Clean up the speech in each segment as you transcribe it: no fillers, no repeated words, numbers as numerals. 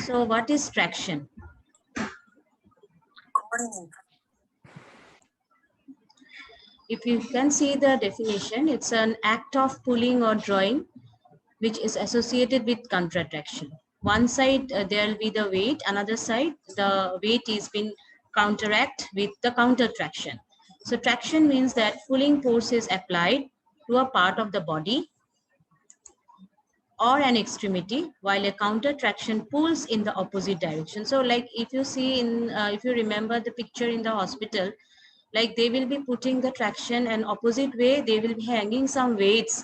So what is traction? If you can see the definition, it's an act of pulling or drawing which is associated with contraction. One side there will be the weight, another side the weight is been counteract with the counter traction. So traction means that pulling force is applied to a part of the body or an extremity, while a counter traction pulls in the opposite direction. So like if you see in if you remember the picture in the hospital, like they will be putting the traction and opposite way they will be hanging some weights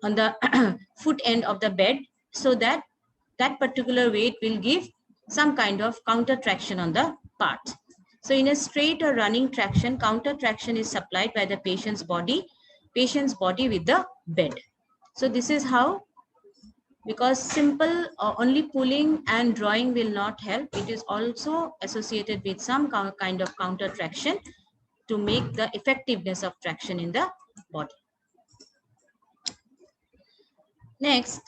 on the foot end of the bed, so that that particular weight will give some kind of counter traction on the part. So in a straight or running traction, counter traction is supplied by the patient's body with the bed. So this is how, because simple only pulling and drawing will not help. It is also associated with some kind of counter traction to make the effectiveness of traction in the body. Next,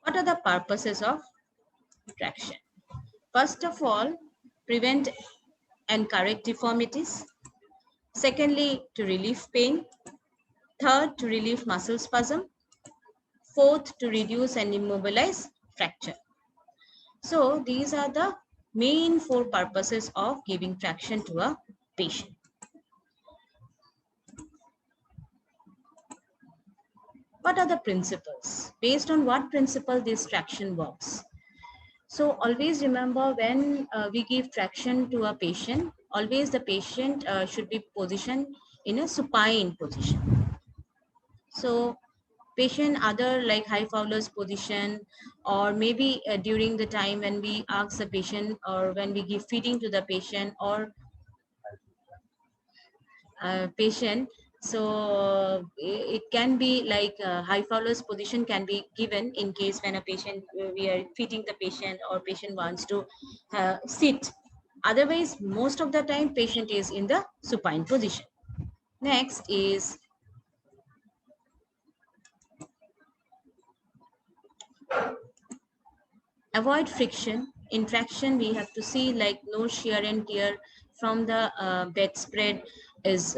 what are the purposes of traction? First of all, prevent and correct deformities. Secondly, to relieve pain. Third, to relieve muscle spasm. Fourth, to reduce and immobilize fracture. So these are the main four purposes of giving traction to a patient. What are the principles? Based on what principle this traction works? So always remember, when we give traction to a patient, always the patient should be positioned in a supine position. So patient other like high Fowler's position, or maybe during the time when we ask the patient or when we give feeding to the patient or patient. So it can be like high Fowler's position can be given in case when a patient, we are feeding the patient or patient wants to sit. Otherwise, most of the time patient is in the supine position. Next is avoid friction. In traction, we have to see like no shear and tear from the bedspread is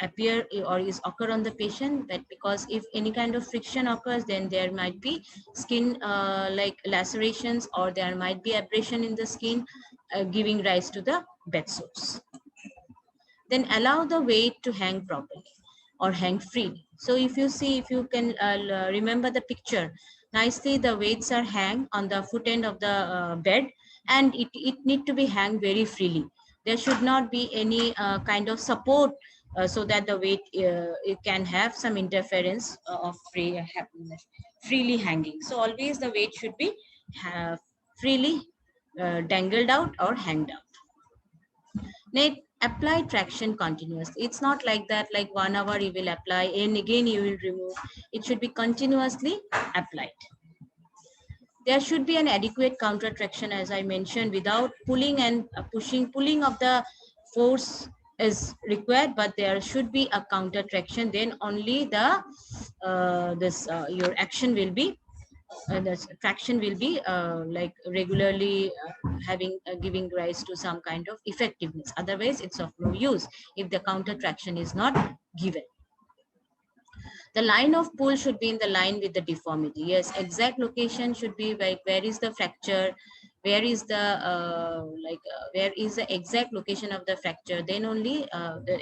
appear or is occur on the patient. But because if any kind of friction occurs, then there might be skin like lacerations, or there might be abrasion in the skin, giving rise to the bed sores. Then allow the weight to hang properly or hang freely. So if you see, if you can remember the picture nicely, the weights are hang on the foot end of the bed, and it need to be hang very freely. There should not be any kind of support so that the weight it can have some interference of freely hanging. So always the weight should be freely dangled out or hanged out. Next, apply traction continuously. It's not like that, like 1 hour you will apply and again you will remove. It should be continuously applied. There should be an adequate counter traction, as I mentioned, without pulling and pushing. Pulling of the force is required, but there should be a counter traction. Then only the your action will be the traction will be like regularly giving rise to some kind of effectiveness. Otherwise, it's of no use if the counter traction is not given. The line of pull should be in the line with the deformity. Yes, exact location should be like where is the fracture, where is the where is the exact location of the fracture. Then only in the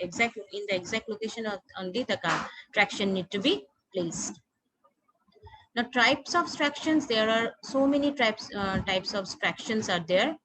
exact location of only the traction need to be placed. Now, types of tractions, there are so many types of tractions are there.